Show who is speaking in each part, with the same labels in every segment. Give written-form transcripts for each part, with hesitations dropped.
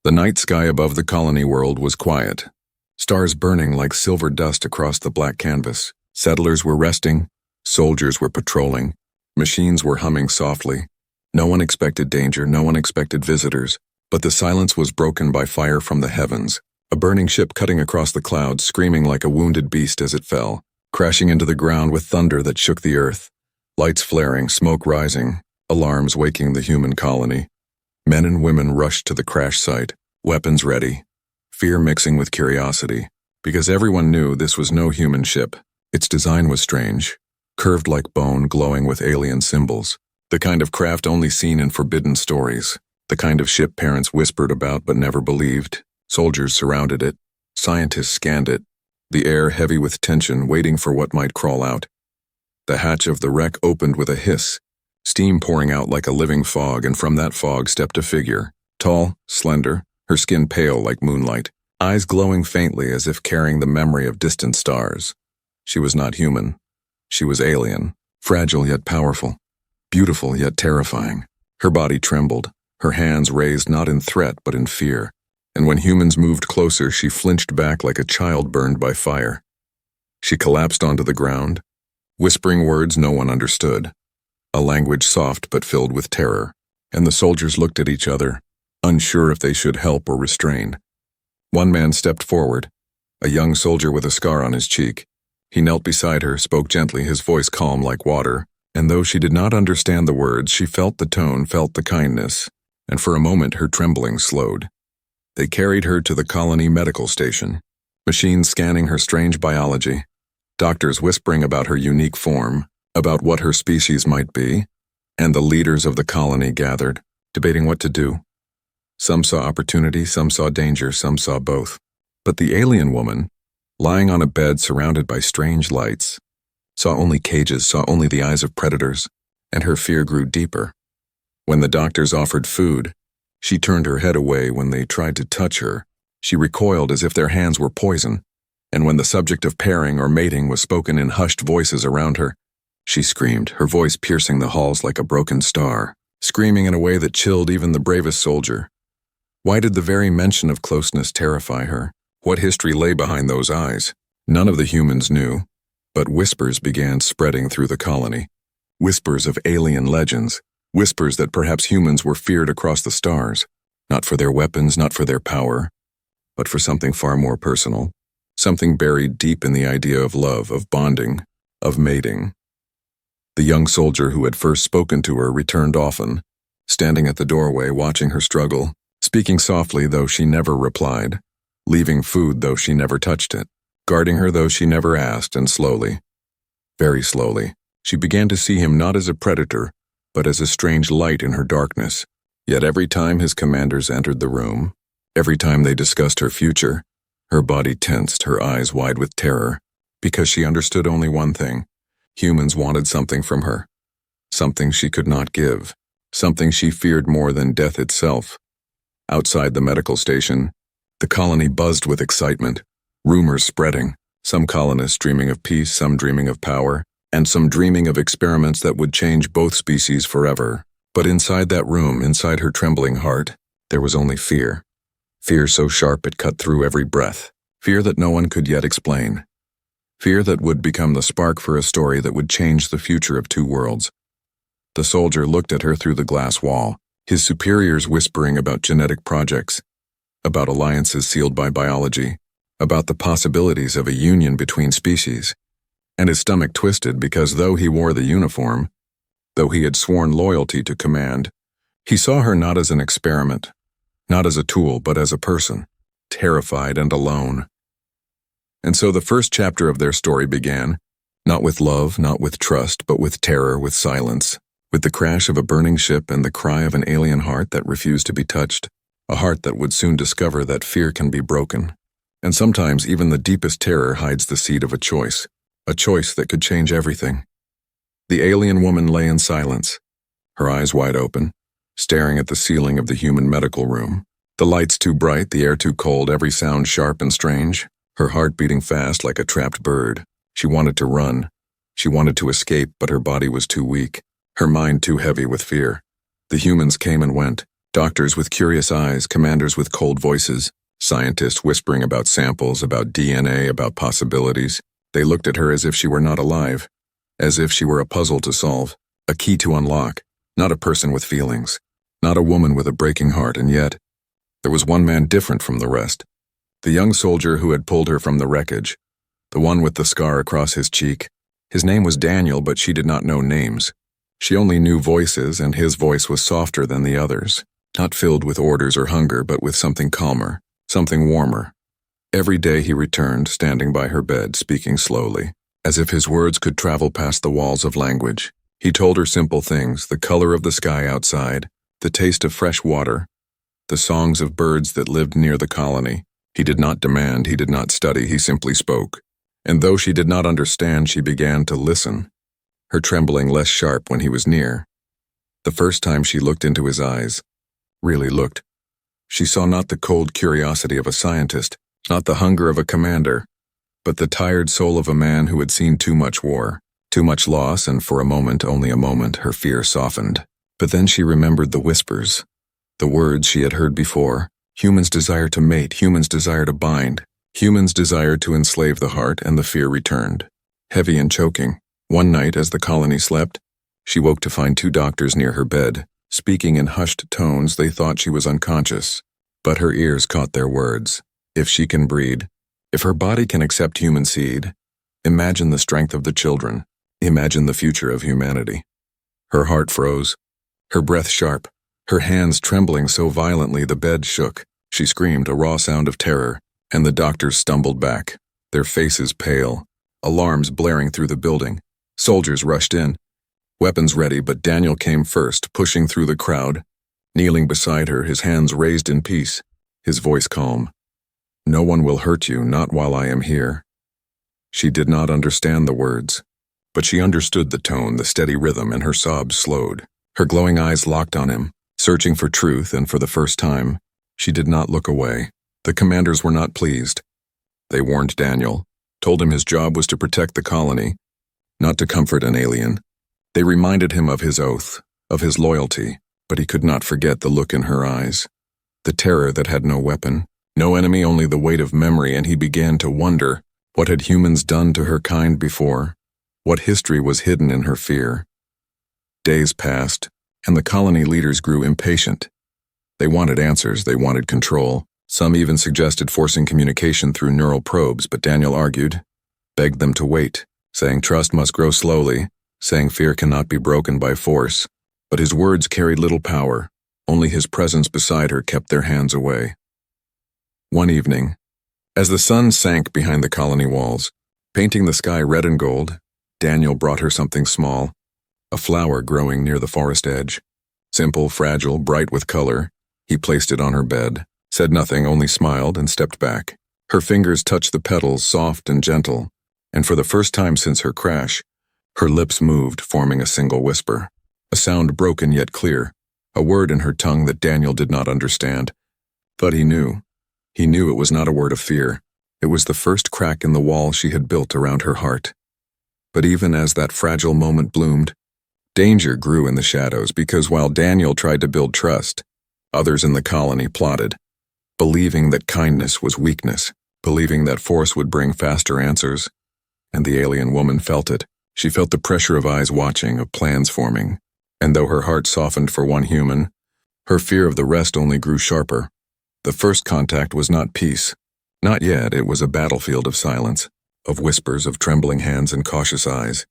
Speaker 1: The night sky above the colony world was quiet. Stars burning like silver dust across the black canvas. Settlers were resting. Soldiers were patrolling. Machines were humming softly. No one expected danger, no one expected visitors. But the silence was broken by fire from the heavens. A burning ship cutting across the clouds, screaming like a wounded beast as it fell, crashing into the ground with thunder that shook the earth. Lights flaring, smoke rising, alarms waking the human colony. Men and women rushed to the crash site, weapons ready, fear mixing with curiosity, because everyone knew this was no human ship. Its design was strange, curved like bone, glowing with alien symbols, the kind of craft only seen in forbidden stories, the kind of ship parents whispered about but never believed. Soldiers surrounded it, scientists scanned it, the air heavy with tension, waiting for what might crawl out. The hatch of the wreck opened with a hiss, steam pouring out like a living fog, and from that fog stepped a figure, tall, slender, her skin pale like moonlight, eyes glowing faintly as if carrying the memory of distant stars. She was not human. She was alien, fragile yet powerful, beautiful yet terrifying. Her body trembled, her hands raised not in threat but in fear, and when humans moved closer, she flinched back like a child burned by fire. She collapsed onto the ground, whispering words no one understood, a language soft but filled with terror, and the soldiers looked at each other, unsure if they should help or restrain. One man stepped forward, a young soldier with a scar on his cheek. He knelt beside her, spoke gently, his voice calm like water, and though she did not understand the words, she felt the tone, felt the kindness, and for a moment her trembling slowed. They carried her to the colony medical station, machines scanning her strange biology, doctors whispering about her unique form, about what her species might be, and the leaders of the colony gathered, debating what to do. Some saw opportunity, some saw danger, some saw both. But the alien woman, lying on a bed surrounded by strange lights, saw only cages, saw only the eyes of predators, and her fear grew deeper. When the doctors offered food, she turned her head away. When they tried to touch her, she recoiled as if their hands were poison, and when the subject of pairing or mating was spoken in hushed voices around her, she screamed, her voice piercing the halls like a broken star, screaming in a way that chilled even the bravest soldier. Why did the very mention of closeness terrify her? What history lay behind those eyes? None of the humans knew, but whispers began spreading through the colony. Whispers of alien legends, whispers that perhaps humans were feared across the stars, not for their weapons, not for their power, but for something far more personal, something buried deep in the idea of love, of bonding, of mating. The young soldier who had first spoken to her returned often, standing at the doorway watching her struggle, speaking softly though she never replied, leaving food though she never touched it, guarding her though she never asked, and slowly, very slowly, she began to see him not as a predator, but as a strange light in her darkness. Yet every time his commanders entered the room, every time they discussed her future, her body tensed, her eyes wide with terror, because she understood only one thing. Humans wanted something from her, something she could not give, something she feared more than death itself. Outside the medical station, the colony buzzed with excitement, rumors spreading, some colonists dreaming of peace, some dreaming of power, and some dreaming of experiments that would change both species forever. But inside that room, inside her trembling heart, there was only fear. Fear so sharp it cut through every breath. Fear that no one could yet explain. Fear that would become the spark for a story that would change the future of two worlds. The soldier looked at her through the glass wall, his superiors whispering about genetic projects, about alliances sealed by biology, about the possibilities of a union between species. And his stomach twisted because though he wore the uniform, though he had sworn loyalty to command, he saw her not as an experiment, not as a tool, but as a person, terrified and alone. And so the first chapter of their story began, not with love, not with trust, but with terror, with silence, with the crash of a burning ship and the cry of an alien heart that refused to be touched, a heart that would soon discover that fear can be broken. And sometimes even the deepest terror hides the seed of a choice that could change everything. The alien woman lay in silence, her eyes wide open, staring at the ceiling of the human medical room. The lights too bright, the air too cold, every sound sharp and strange, her heart beating fast like a trapped bird. She wanted to run. She wanted to escape, but her body was too weak, her mind too heavy with fear. The humans came and went, Doctors with curious eyes, commanders with cold voices, scientists whispering about samples, about DNA, about possibilities. They looked at her as if she were not alive, as if she were a puzzle to solve, a key to unlock, not a person with feelings, not a woman with a breaking heart, and yet, there was one man different from the rest. The young soldier who had pulled her from the wreckage, the one with the scar across his cheek. His name was Daniel, but she did not know names. She only knew voices, and his voice was softer than the others, not filled with orders or hunger, but with something calmer, something warmer. Every day he returned, standing by her bed, speaking slowly, as if his words could travel past the walls of language. He told her simple things, the color of the sky outside, the taste of fresh water, the songs of birds that lived near the colony. He did not demand, he did not study, he simply spoke. And though she did not understand, she began to listen, her trembling less sharp when he was near. The first time she looked into his eyes, really looked, she saw not the cold curiosity of a scientist, not the hunger of a commander, but the tired soul of a man who had seen too much war, too much loss, and for a moment, only a moment, her fear softened. But then she remembered the whispers, the words she had heard before. Humans desire to mate, humans desire to bind, humans desire to enslave the heart, and the fear returned, heavy and choking. One night, as the colony slept, she woke to find 2 doctors near her bed. Speaking in hushed tones, they thought she was unconscious, but her ears caught their words. If she can breed, if her body can accept human seed, imagine the strength of the children, imagine the future of humanity. Her heart froze, her breath sharp, her hands trembling so violently the bed shook. She screamed, a raw sound of terror, and the doctors stumbled back, their faces pale, alarms blaring through the building. Soldiers rushed in, weapons ready, but Daniel came first, pushing through the crowd, kneeling beside her, his hands raised in peace, his voice calm. No one will hurt you, not while I am here. She did not understand the words, but she understood the tone, the steady rhythm, and her sobs slowed. Her glowing eyes locked on him, searching for truth, and for the first time, she did not look away. The commanders were not pleased. They warned Daniel, told him his job was to protect the colony, not to comfort an alien. They reminded him of his oath, of his loyalty, but he could not forget the look in her eyes, the terror that had no weapon, no enemy, only the weight of memory, and he began to wonder, what had humans done to her kind before? What history was hidden in her fear? Days passed, and the colony leaders grew impatient. They wanted answers, they wanted control. Some even suggested forcing communication through neural probes, but Daniel argued, begged them to wait, saying trust must grow slowly, saying fear cannot be broken by force. But his words carried little power. Only his presence beside her kept their hands away. One evening, as the sun sank behind the colony walls, painting the sky red and gold, Daniel brought her something small, a flower growing near the forest edge. Simple, fragile, bright with color, he placed it on her bed, said nothing, only smiled and stepped back. Her fingers touched the petals, soft and gentle, and for the first time since her crash, her lips moved, forming a single whisper, a sound broken yet clear, a word in her tongue that Daniel did not understand. But he knew. He knew it was not a word of fear. It was the first crack in the wall she had built around her heart. But even as that fragile moment bloomed, danger grew in the shadows, because while Daniel tried to build trust, others in the colony plotted, believing that kindness was weakness, believing that force would bring faster answers. And the alien woman felt it. She felt the pressure of eyes watching, of plans forming. And though her heart softened for one human, her fear of the rest only grew sharper. The first contact was not peace. Not yet. It was a battlefield of silence, of whispers, of trembling hands and cautious eyes.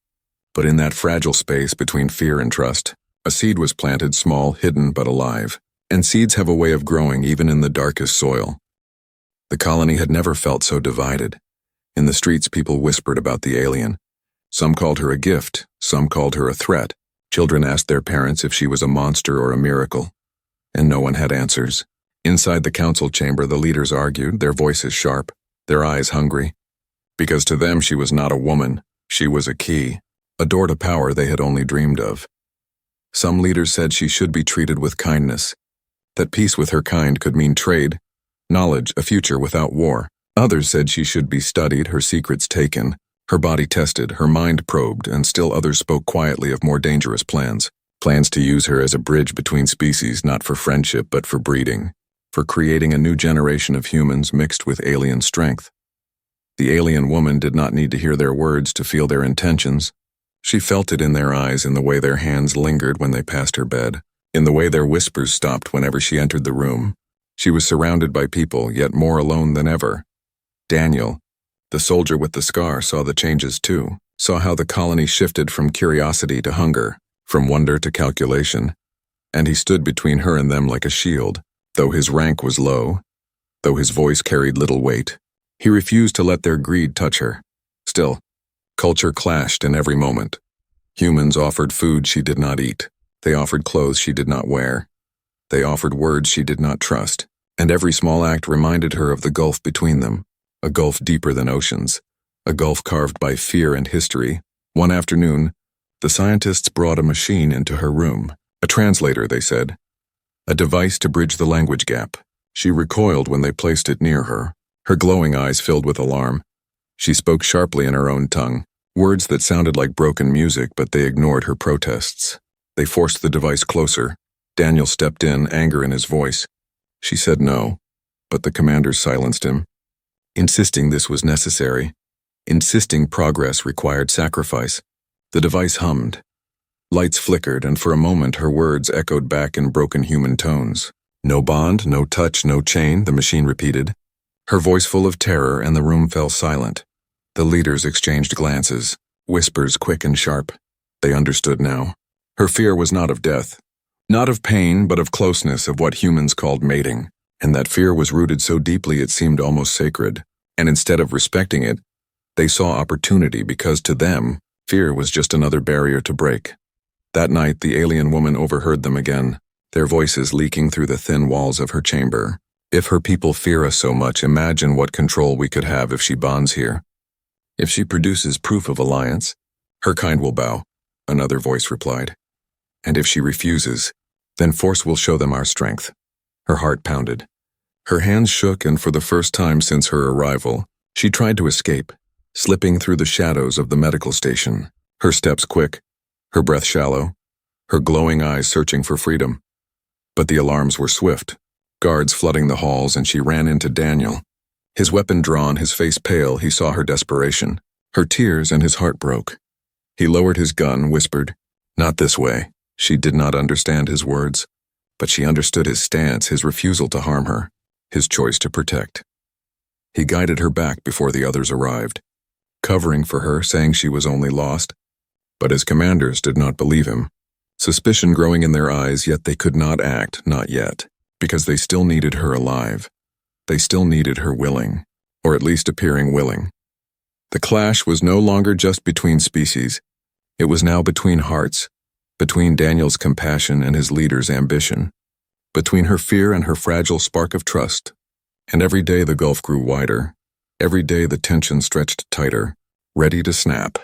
Speaker 1: But in that fragile space between fear and trust, a seed was planted, small, hidden, but alive. And seeds have a way of growing even in the darkest soil. The colony had never felt so divided. In the streets, people whispered about the alien. Some called her a gift, some called her a threat. Children asked their parents if she was a monster or a miracle. And no one had answers. Inside the council chamber, the leaders argued, their voices sharp, their eyes hungry. Because to them she was not a woman, she was a key, a door to power they had only dreamed of. Some leaders said she should be treated with kindness, that peace with her kind could mean trade, knowledge, a future without war. Others said she should be studied, her secrets taken, her body tested, her mind probed, and still others spoke quietly of more dangerous plans. Plans to use her as a bridge between species, not for friendship but for breeding, for creating a new generation of humans mixed with alien strength. The alien woman did not need to hear their words to feel their intentions. She felt it in their eyes, in the way their hands lingered when they passed her bed, in the way their whispers stopped whenever she entered the room. She was surrounded by people, yet more alone than ever. Daniel, the soldier with the scar, saw the changes too, saw how the colony shifted from curiosity to hunger, from wonder to calculation, and he stood between her and them like a shield. Though his rank was low, though his voice carried little weight, he refused to let their greed touch her. Still, culture clashed in every moment. Humans offered food she did not eat. They offered clothes she did not wear. They offered words she did not trust, and every small act reminded her of the gulf between them, a gulf deeper than oceans, a gulf carved by fear and history. One afternoon, the scientists brought a machine into her room. A translator, they said. A device to bridge the language gap. She recoiled when they placed it near her, her glowing eyes filled with alarm. She spoke sharply in her own tongue, words that sounded like broken music, but they ignored her protests. They forced the device closer. Daniel stepped in, anger in his voice. She said no, but the commanders silenced him, insisting this was necessary, insisting progress required sacrifice. The device hummed. Lights flickered, and for a moment her words echoed back in broken human tones. No bond, no touch, no chain, the machine repeated, her voice full of terror, and the room fell silent. The leaders exchanged glances, whispers quick and sharp. They understood now. Her fear was not of death, not of pain, but of closeness, of what humans called mating. And that fear was rooted so deeply it seemed almost sacred. And instead of respecting it, they saw opportunity, because to them, fear was just another barrier to break. That night, the alien woman overheard them again, their voices leaking through the thin walls of her chamber. If her people fear us so much, imagine what control we could have if she bonds here. If she produces proof of alliance, her kind will bow, another voice replied. And if she refuses, then force will show them our strength. Her heart pounded. Her hands shook, and for the first time since her arrival, she tried to escape, slipping through the shadows of the medical station, her steps quick, her breath shallow, her glowing eyes searching for freedom. But the alarms were swift, guards flooding the halls, and she ran into Daniel. His weapon drawn, his face pale, he saw her desperation, her tears, and his heart broke. He lowered his gun, whispered, "Not this way." She did not understand his words, but she understood his stance, his refusal to harm her, his choice to protect. He guided her back before the others arrived, covering for her, saying she was only lost. But his commanders did not believe him, suspicion growing in their eyes, yet they could not act, not yet, because they still needed her alive. They still needed her willing, or at least appearing willing. The clash was no longer just between species. It was now between hearts, between Daniel's compassion and his leader's ambition, between her fear and her fragile spark of trust. And every day the gulf grew wider. Every day the tension stretched tighter, ready to snap.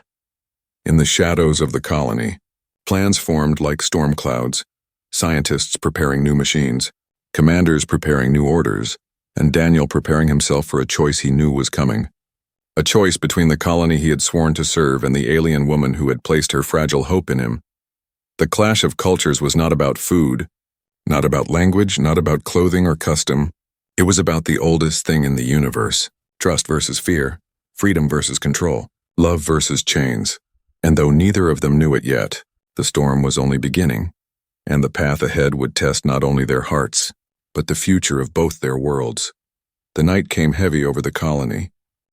Speaker 1: In the shadows of the colony, plans formed like storm clouds, scientists preparing new machines, commanders preparing new orders, and Daniel preparing himself for a choice he knew was coming. A choice between the colony he had sworn to serve and the alien woman who had placed her fragile hope in him. The clash of cultures was not about food, not about language, not about clothing or custom. It was about the oldest thing in the universe: trust versus fear, freedom versus control, love versus chains. And though neither of them knew it yet, the storm was only beginning, and the path ahead would test not only their hearts, but the future of both their worlds. The night came heavy over the colony,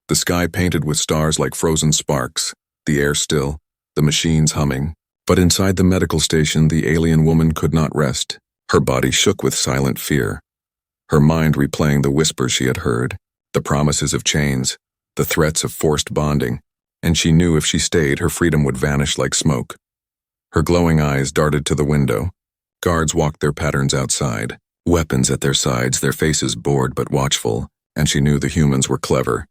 Speaker 1: the sky painted with stars like frozen sparks, the air still, the machines humming. But inside the medical station, the alien woman could not rest. Her body shook with silent fear, her mind replaying the whispers she had heard, the promises of chains, the threats of forced bonding, and she knew if she stayed, her freedom would vanish like smoke. Her glowing eyes darted to the window. Guards walked their patterns outside, weapons at their sides, their faces bored but watchful, and she knew the humans were clever.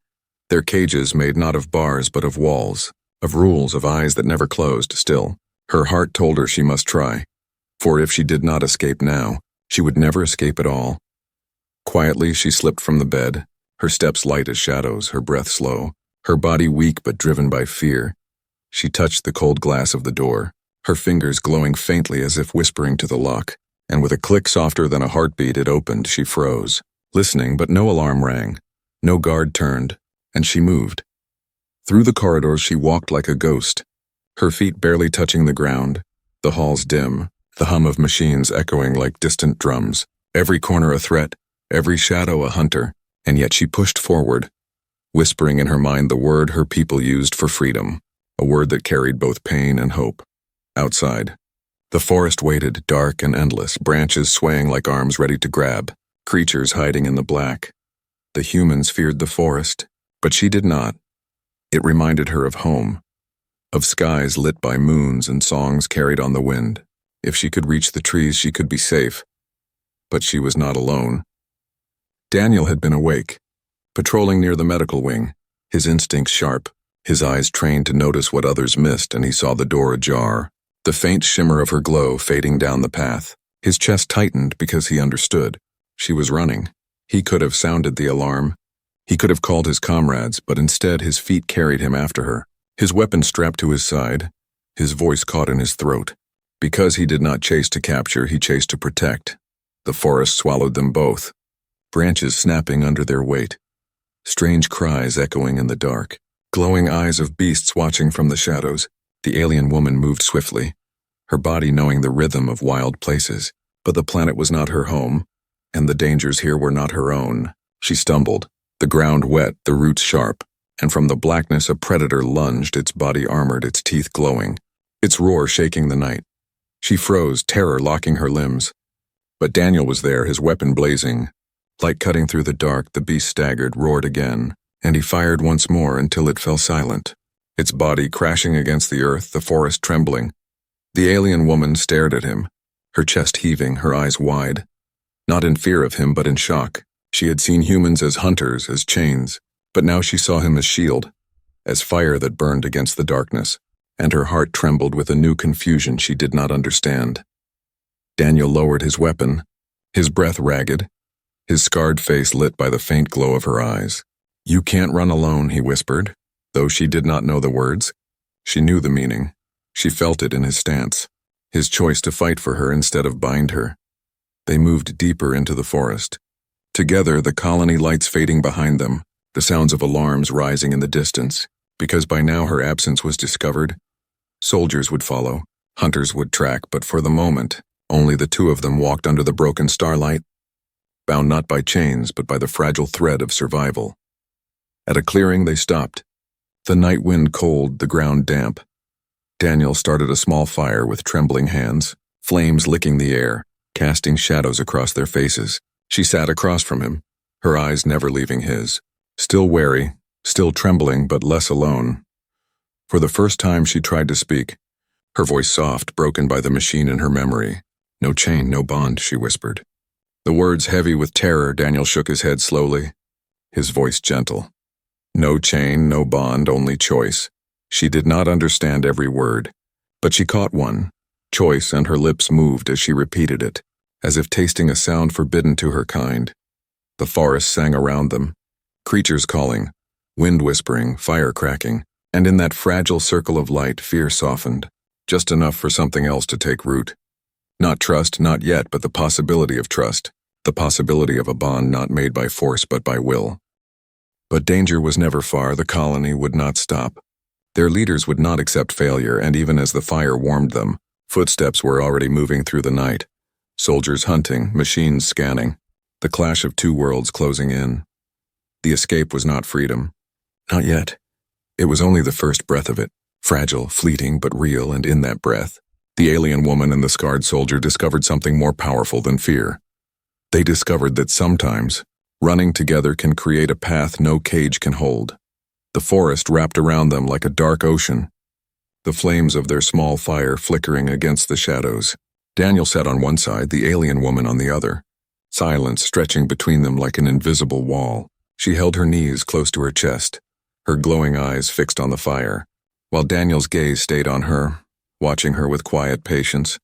Speaker 1: Their cages made not of bars but of walls, of rules, of eyes that never closed. Still, her heart told her she must try, for if she did not escape now, she would never escape at all. Quietly, she slipped from the bed, her steps light as shadows, her breath slow, her body weak but driven by fear. She touched the cold glass of the door, her fingers glowing faintly as if whispering to the lock, and with a click softer than a heartbeat it opened. She froze, listening, but no alarm rang. No guard turned, and she moved. Through the corridors she walked like a ghost, her feet barely touching the ground, the halls dim, the hum of machines echoing like distant drums, every corner a threat, every shadow a hunter, and yet she pushed forward, whispering in her mind the word her people used for freedom, a word that carried both pain and hope. Outside, the forest waited, dark and endless, branches swaying like arms ready to grab, creatures hiding in the black. The humans feared the forest, but she did not. It reminded her of home, of skies lit by moons and songs carried on the wind. If she could reach the trees, she could be safe. But she was not alone. Daniel had been awake, patrolling near the medical wing, his instincts sharp, his eyes trained to notice what others missed, and he saw the door ajar, the faint shimmer of her glow fading down the path. His chest tightened because he understood. She was running. He could have sounded the alarm. He could have called his comrades, but instead his feet carried him after her, his weapon strapped to his side, his voice caught in his throat. Because he did not chase to capture, he chased to protect. The forest swallowed them both, branches snapping under their weight, strange cries echoing in the dark, glowing eyes of beasts watching from the shadows. The alien woman moved swiftly, her body knowing the rhythm of wild places. But the planet was not her home, and the dangers here were not her own. She stumbled, the ground wet, the roots sharp, and from the blackness a predator lunged, its body armored, its teeth glowing, its roar shaking the night. She froze, terror locking her limbs. But Daniel was there, his weapon blazing. Light cutting through the dark, the beast staggered, roared again, and he fired once more until it fell silent, its body crashing against the earth, the forest trembling. The alien woman stared at him, her chest heaving, her eyes wide. Not in fear of him, but in shock. She had seen humans as hunters, as chains, but now she saw him as shield, as fire that burned against the darkness, and her heart trembled with a new confusion she did not understand. Daniel lowered his weapon, his breath ragged, his scarred face lit by the faint glow of her eyes. "You can't run alone," he whispered, though she did not know the words. She knew the meaning. She felt it in his stance, his choice to fight for her instead of bind her. They moved deeper into the forest. Together, the colony lights fading behind them, the sounds of alarms rising in the distance, because by now her absence was discovered. Soldiers would follow, hunters would track, but for the moment, only the two of them walked under the broken starlight, bound not by chains but by the fragile thread of survival. At a clearing they stopped, the night wind cold, the ground damp. Daniel started a small fire with trembling hands, flames licking the air, casting shadows across their faces. She sat across from him, her eyes never leaving his, still wary, still trembling but less alone. For the first time she tried to speak, her voice soft, broken by the machine in her memory. "No chain, no bond," she whispered. The words heavy with terror. Daniel shook his head slowly, his voice gentle. No chain, no bond, only choice. She did not understand every word, but she caught one, choice, and her lips moved as she repeated it, as if tasting a sound forbidden to her kind. The forest sang around them, creatures calling, wind whispering, fire cracking, and in that fragile circle of light, fear softened, just enough for something else to take root. Not trust, not yet, but the possibility of trust, the possibility of a bond not made by force but by will. But danger was never far. The colony would not stop. Their leaders would not accept failure, and even as the fire warmed them, footsteps were already moving through the night. Soldiers hunting, machines scanning, the clash of two worlds closing in. The escape was not freedom. Not yet. It was only the first breath of it, fragile, fleeting, but real, and in that breath, the alien woman and the scarred soldier discovered something more powerful than fear. They discovered that sometimes, running together can create a path no cage can hold. The forest wrapped around them like a dark ocean, the flames of their small fire flickering against the shadows. Daniel sat on one side, the alien woman on the other, silence stretching between them like an invisible wall. She held her knees close to her chest, her glowing eyes fixed on the fire, while Daniel's gaze stayed on her, watching her with quiet patience,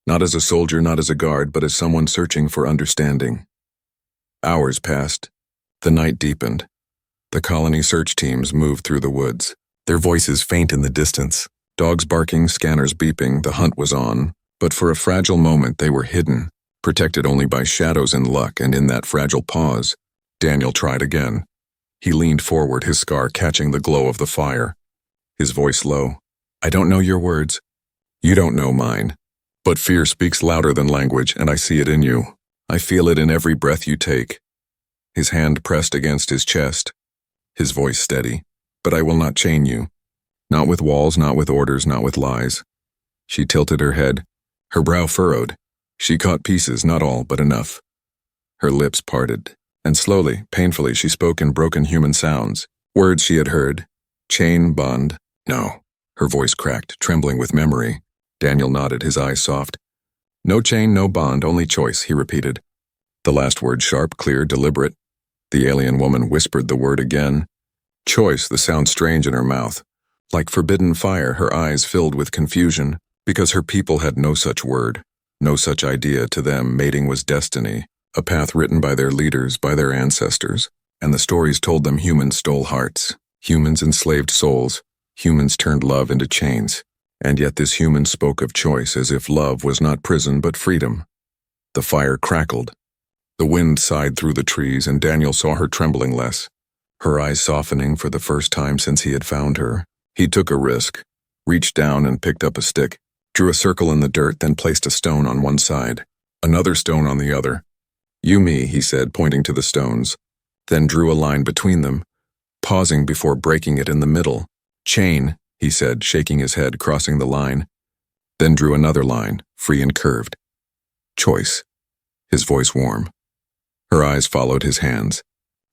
Speaker 1: not as a soldier, not as a guard, but as someone searching for understanding. Hours passed. The night deepened. The colony search teams moved through the woods, their voices faint in the distance, Dogs barking, scanners beeping, the hunt was on, but for a fragile moment they were hidden, protected only by shadows and luck, and in that fragile pause, Daniel tried again. He leaned forward, his scar catching the glow of the fire. His voice low. I don't know your words. You don't know mine. But fear speaks louder than language, and I see it in you. I feel it in every breath you take. His hand pressed against his chest, his voice steady. But I will not chain you. Not with walls, not with orders, not with lies. She tilted her head, her brow furrowed. She caught pieces, not all, but enough. Her lips parted, and slowly, painfully, she spoke in broken human sounds. Words she had heard. Chain, bond. No. Her voice cracked, trembling with memory. Daniel nodded, his eyes soft. No chain, no bond, only choice, he repeated. The last word sharp, clear, deliberate. The alien woman whispered the word again. Choice, the sound strange in her mouth. Like forbidden fire, her eyes filled with confusion, because her people had no such word, no such idea. To them, mating was destiny, a path written by their leaders, by their ancestors, and the stories told them humans stole hearts, humans enslaved souls, humans turned love into chains, and yet this human spoke of choice as if love was not prison but freedom. The fire crackled. The wind sighed through the trees, and Daniel saw her trembling less, her eyes softening for the first time since he had found her. He took a risk, reached down and picked up a stick, drew a circle in the dirt, then placed a stone on one side, another stone on the other. You, me, he said, pointing to the stones, then drew a line between them, pausing before breaking it in the middle. Chain, he said, shaking his head, crossing the line, then drew another line, free and curved. Choice, his voice warm. Her eyes followed his hands,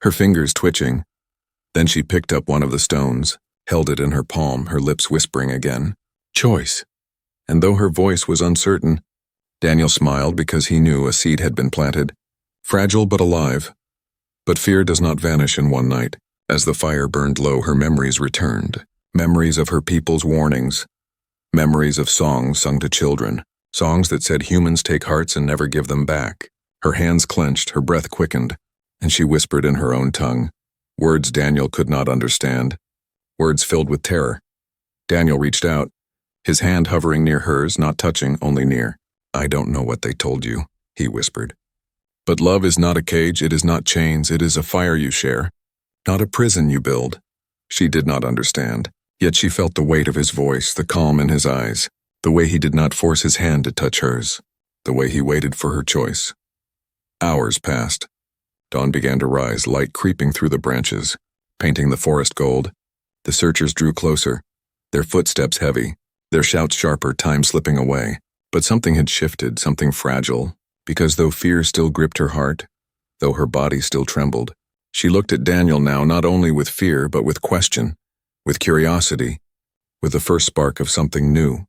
Speaker 1: her fingers twitching. Then she picked up one of the stones, held it in her palm, her lips whispering again. Choice. And though her voice was uncertain, Daniel smiled because he knew a seed had been planted, fragile but alive. But fear does not vanish in one night. As the fire burned low, her memories returned, memories of her people's warnings, memories of songs sung to children, songs that said humans take hearts and never give them back. Her hands clenched, her breath quickened, and she whispered in her own tongue, words Daniel could not understand, words filled with terror. Daniel reached out, his hand hovering near hers, not touching, only near. I don't know what they told you, he whispered. But love is not a cage, it is not chains, it is a fire you share, not a prison you build. She did not understand, yet she felt the weight of his voice, the calm in his eyes, the way he did not force his hand to touch hers, the way he waited for her choice. Hours passed. Dawn began to rise, light creeping through the branches, painting the forest gold. The searchers drew closer, their footsteps heavy, their shouts sharper, time slipping away. But something had shifted, something fragile, because though fear still gripped her heart, though her body still trembled, she looked at Daniel now not only with fear but with question, with curiosity, with the first spark of something new.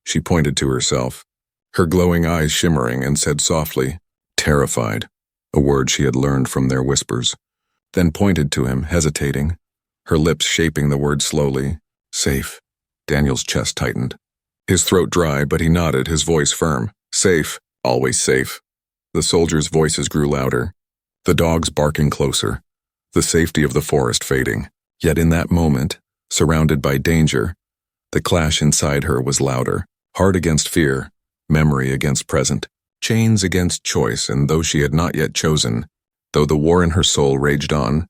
Speaker 1: She pointed to herself, her glowing eyes shimmering, and said softly, terrified, a word she had learned from their whispers, then pointed to him, hesitating, her lips shaping the word slowly. Safe. Daniel's chest tightened. His throat dry, but he nodded, his voice firm. Safe. Always safe. The soldiers' voices grew louder, the dogs barking closer, the safety of the forest fading. Yet in that moment, surrounded by danger, the clash inside her was louder, heart against fear, memory against present, chains against choice, and though she had not yet chosen, though the war in her soul raged on,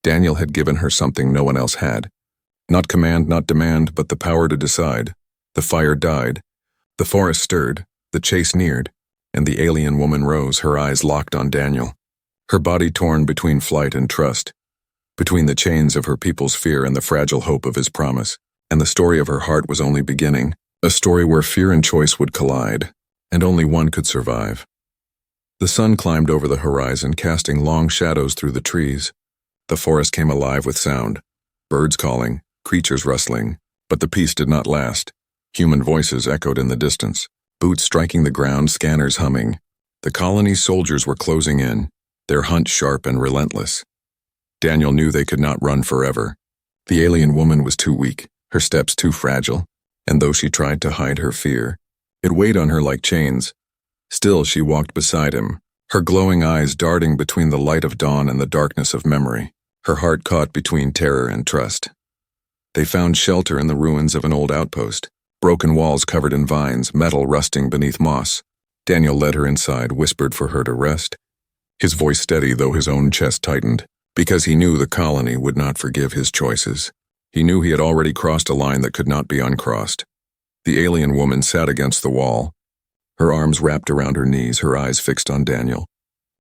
Speaker 1: Daniel had given her something no one else had. Not command, not demand, but the power to decide. The fire died. The forest stirred. The chase neared. And the alien woman rose, her eyes locked on Daniel. Her body torn between flight and trust. Between the chains of her people's fear and the fragile hope of his promise. And the story of her heart was only beginning. A story where fear and choice would collide. And only one could survive. The sun climbed over the horizon, casting long shadows through the trees. The forest came alive with sound. Birds calling. Creatures rustling, but the peace did not last. Human voices echoed in the distance, boots striking the ground, scanners humming. The colony's soldiers were closing in, their hunt sharp and relentless. Daniel knew they could not run forever. The alien woman was too weak, her steps too fragile, and though she tried to hide her fear, it weighed on her like chains. Still she walked beside him, her glowing eyes darting between the light of dawn and the darkness of memory, her heart caught between terror and trust. They found shelter in the ruins of an old outpost, Broken walls covered in vines, metal rusting beneath moss. Daniel led her inside, whispered for her to rest. His voice steady, though his own chest tightened, because he knew the colony would not forgive his choices. He knew he had already crossed a line that could not be uncrossed. The alien woman sat against the wall, her arms wrapped around her knees, her eyes fixed on Daniel,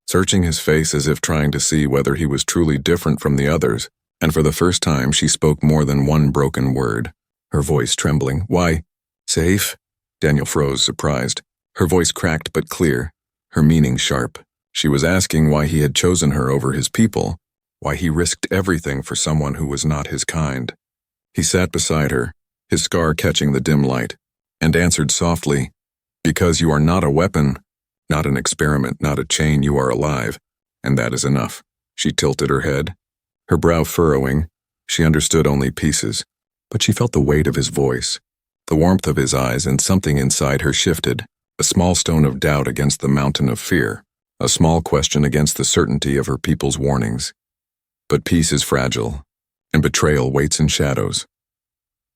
Speaker 1: searching his face as if trying to see whether he was truly different from the others, and for the first time she spoke more than one broken word, her voice trembling. "Why, safe?" Daniel froze, surprised. Her voice cracked but clear, her meaning sharp. She was asking why he had chosen her over his people, why he risked everything for someone who was not his kind. He sat beside her, his scar catching the dim light, and answered softly, "Because you are not a weapon, not an experiment, not a chain, you are alive, and that is enough." She tilted her head, her brow furrowing. She understood only pieces, but she felt the weight of his voice, the warmth of his eyes, and something inside her shifted, a small stone of doubt against the mountain of fear, a small question against the certainty of her people's warnings. But peace is fragile, and betrayal waits in shadows.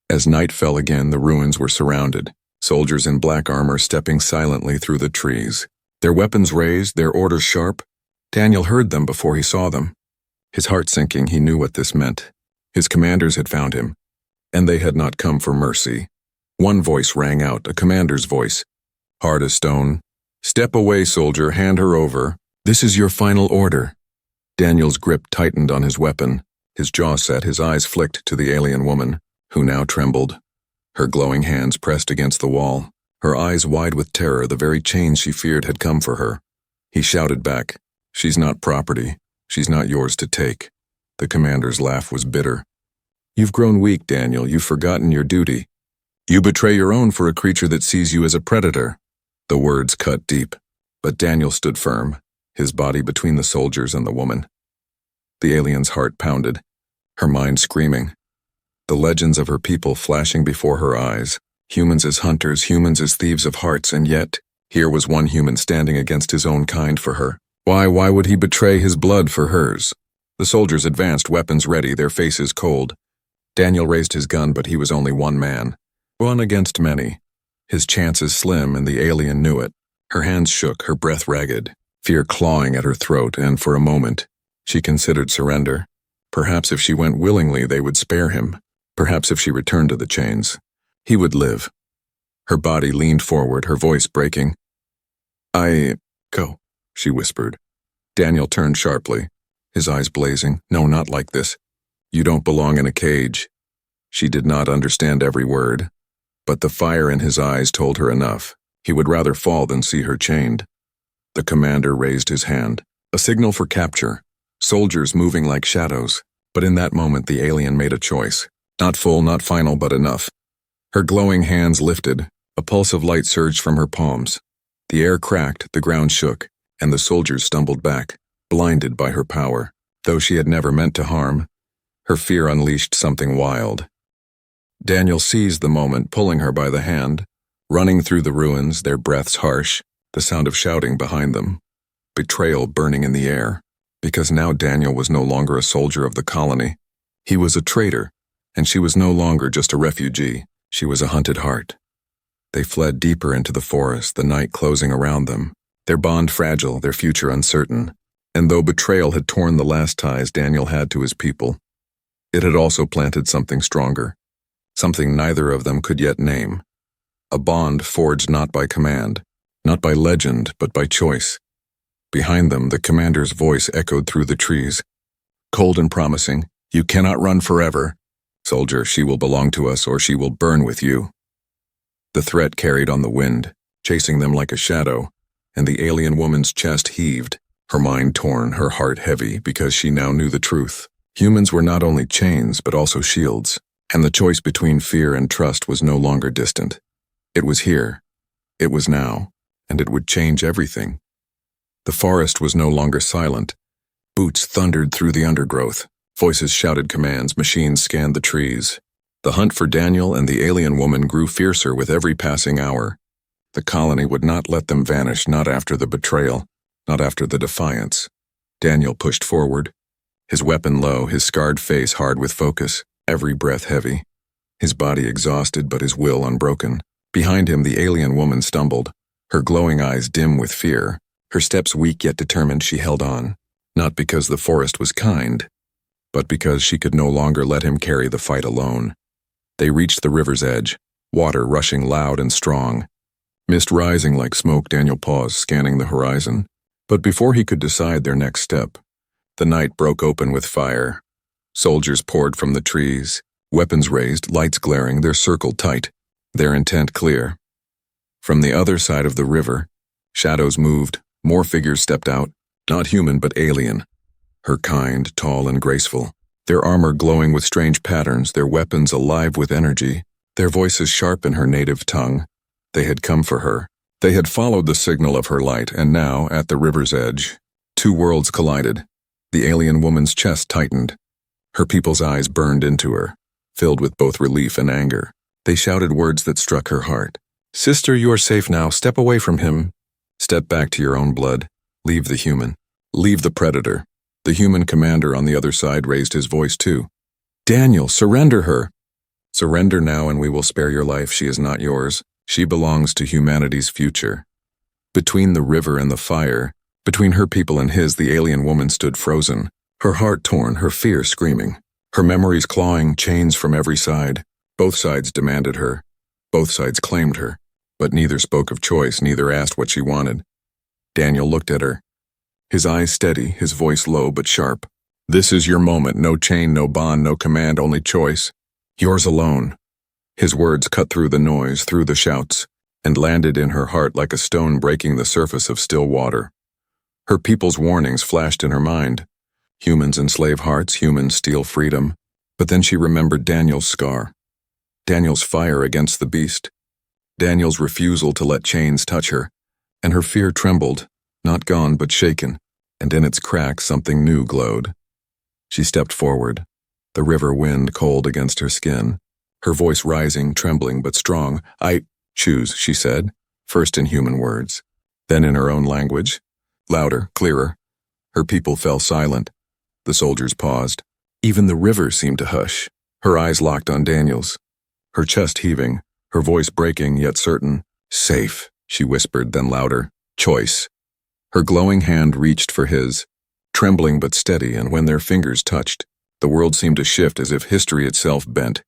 Speaker 1: As night fell again, the ruins were surrounded, soldiers in black armor stepping silently through the trees, their weapons raised, their orders sharp. Daniel heard them before he saw them. His heart sinking, he knew what this meant. His commanders had found him, and they had not come for mercy. One voice rang out, a commander's voice, hard as stone. "Step away, soldier, hand her over. This is your final order." Daniel's grip tightened on his weapon, his jaw set, his eyes flicked to the alien woman, who now trembled. Her glowing hands pressed against the wall, her eyes wide with terror. The very change she feared had come for her. He shouted back, "She's not property. She's not yours to take." The commander's laugh was bitter. "You've grown weak, Daniel. You've forgotten your duty. You betray your own for a creature that sees you as a predator." The words cut deep, but Daniel stood firm, his body between the soldiers and the woman. The alien's heart pounded, her mind screaming. The legends of her people flashing before her eyes. Humans as hunters, humans as thieves of hearts, and yet, here was one human standing against his own kind for her. Why would he betray his blood for hers? The soldiers advanced, weapons ready, their faces cold. Daniel raised his gun, but he was only one man. One against many. His chances slim, and the alien knew it. Her hands shook, her breath ragged, fear clawing at her throat, and for a moment, she considered surrender. Perhaps if she went willingly, they would spare him. Perhaps if she returned to the chains, he would live. Her body leaned forward, her voice breaking. Go, she whispered. Daniel turned sharply, his eyes blazing. "No, not like this. You don't belong in a cage." She did not understand every word, but the fire in his eyes told her enough. He would rather fall than see her chained. The commander raised his hand, a signal for capture, soldiers moving like shadows. But in that moment the alien made a choice. Not full, not final, but enough. Her glowing hands lifted, a pulse of light surged from her palms. The air cracked, the ground shook, and the soldiers stumbled back, blinded by her power. Though she had never meant to harm, her fear unleashed something wild. Daniel seized the moment, pulling her by the hand, running through the ruins, their breaths harsh, the sound of shouting behind them. Betrayal burning in the air, because now Daniel was no longer a soldier of the colony. He was a traitor, and she was no longer just a refugee. She was a hunted heart. They fled deeper into the forest, the night closing around them, their bond fragile, their future uncertain. And though betrayal had torn the last ties Daniel had to his people, it had also planted something stronger, something neither of them could yet name. A bond forged not by command, not by legend, but by choice. Behind them, the commander's voice echoed through the trees, cold and promising. "You cannot run forever. Soldier, she will belong to us, or she will burn with you." The threat carried on the wind, chasing them like a shadow, and the alien woman's chest heaved, her mind torn, her heart heavy, because she now knew the truth. Humans were not only chains, but also shields, and the choice between fear and trust was no longer distant. It was here, it was now, and it would change everything. The forest was no longer silent. Boots thundered through the undergrowth. Voices shouted commands, machines scanned the trees. The hunt for Daniel and the alien woman grew fiercer with every passing hour. The colony would not let them vanish, not after the betrayal, not after the defiance. Daniel pushed forward, his weapon low, his scarred face hard with focus, every breath heavy. his body exhausted but his will unbroken. Behind him, the alien woman stumbled, her glowing eyes dim with fear, her steps weak yet determined. She held on, not because the forest was kind, but because she could no longer let him carry the fight alone. They reached the river's edge, water rushing loud and strong. Mist rising like smoke, Daniel paused, scanning the horizon. But before he could decide their next step, the night broke open with fire. Soldiers poured from the trees, weapons raised, lights glaring, their circle tight, their intent clear. From the other side of the river, shadows moved, more figures stepped out, not human but alien. Her kind, tall and graceful, their armor glowing with strange patterns, their weapons alive with energy, their voices sharp in her native tongue. They had come for her. They had followed the signal of her light, and now, at the river's edge, two worlds collided. The alien woman's chest tightened. Her people's eyes burned into her, filled with both relief and anger. They shouted words that struck her heart. "Sister, you are safe now. Step away from him. Step back to your own blood. Leave the human. Leave the predator." The human commander on the other side raised his voice too. "Daniel, surrender her. Surrender now and we will spare your life. She is not yours. She belongs to humanity's future." Between the river and the fire, between her people and his, the alien woman stood frozen, her heart torn, her fear screaming, her memories clawing, chains from every side. Both sides demanded her. Both sides claimed her. But neither spoke of choice, neither asked what she wanted. Daniel looked at her, his eyes steady, his voice low but sharp. "This is your moment. No chain, no bond, no command, only choice. Yours alone." His words cut through the noise, through the shouts, and landed in her heart like a stone breaking the surface of still water. Her people's warnings flashed in her mind. Humans enslave hearts, humans steal freedom. But then she remembered Daniel's scar. Daniel's fire against the beast. Daniel's refusal to let chains touch her. And her fear trembled, not gone but shaken, and in its cracks something new glowed. She stepped forward, the river wind cold against her skin, her voice rising, trembling but strong. "I choose," she said, first in human words, then in her own language, louder, clearer. Her people fell silent. The soldiers paused. Even the river seemed to hush, her eyes locked on Daniel's, her chest heaving, her voice breaking yet certain. "Safe," she whispered, then louder. "Choice." Her glowing hand reached for his, trembling but steady, and when their fingers touched, the world seemed to shift as if history itself bent.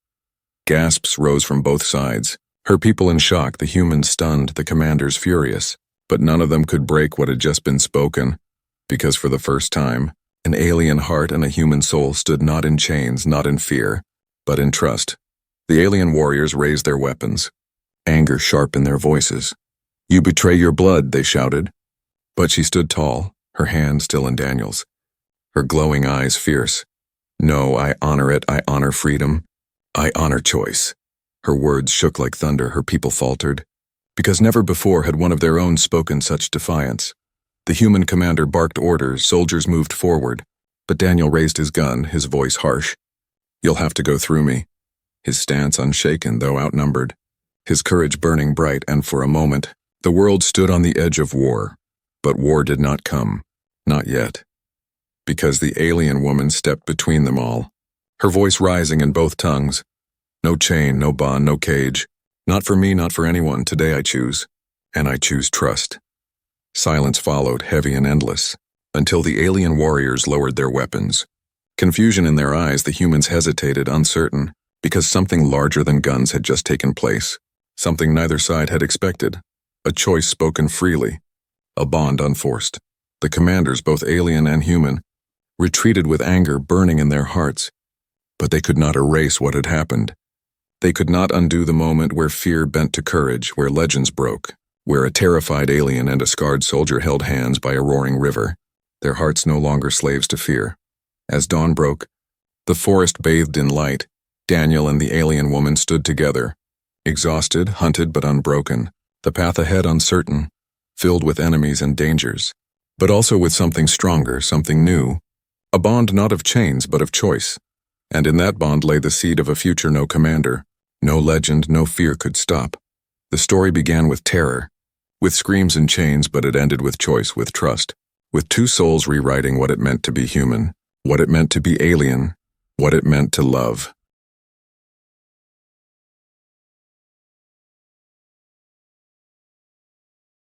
Speaker 1: Gasps rose from both sides, her people in shock, the humans stunned, the commanders furious. But none of them could break what had just been spoken, because for the first time, an alien heart and a human soul stood not in chains, not in fear, but in trust. The alien warriors raised their weapons, anger sharp in their voices. "You betray your blood," they shouted. But she stood tall, her hand still in Daniel's, her glowing eyes fierce. "No, I honor it. I honor freedom. I honor choice." Her words shook like thunder, her people faltered, because never before had one of their own spoken such defiance. The human commander barked orders, soldiers moved forward, but Daniel raised his gun, his voice harsh. "You'll have to go through me." His stance unshaken, though outnumbered, his courage burning bright, and for a moment, the world stood on the edge of war. But war did not come, not yet, because the alien woman stepped between them all, her voice rising in both tongues. "No chain, no bond, no cage. Not for me, not for anyone. Today I choose, and I choose trust." Silence followed, heavy and endless, until the alien warriors lowered their weapons. Confusion in their eyes, the humans hesitated, uncertain, because something larger than guns had just taken place, something neither side had expected, a choice spoken freely, a bond unforced. The commanders, both alien and human, retreated with anger burning in their hearts, but they could not erase what had happened. They could not undo the moment where fear bent to courage, where legends broke, where a terrified alien and a scarred soldier held hands by a roaring river, their hearts no longer slaves to fear. As dawn broke, the forest bathed in light. Daniel and the alien woman stood together, exhausted, hunted but unbroken, the path ahead uncertain, filled with enemies and dangers, but also with something stronger, something new, a bond not of chains but of choice. And in that bond lay the seed of a future no commander, no legend, no fear could stop. The story began with terror, with screams and chains, but it ended with choice, with trust, with two souls rewriting what it meant to be human, what it meant to be alien, what it meant to love.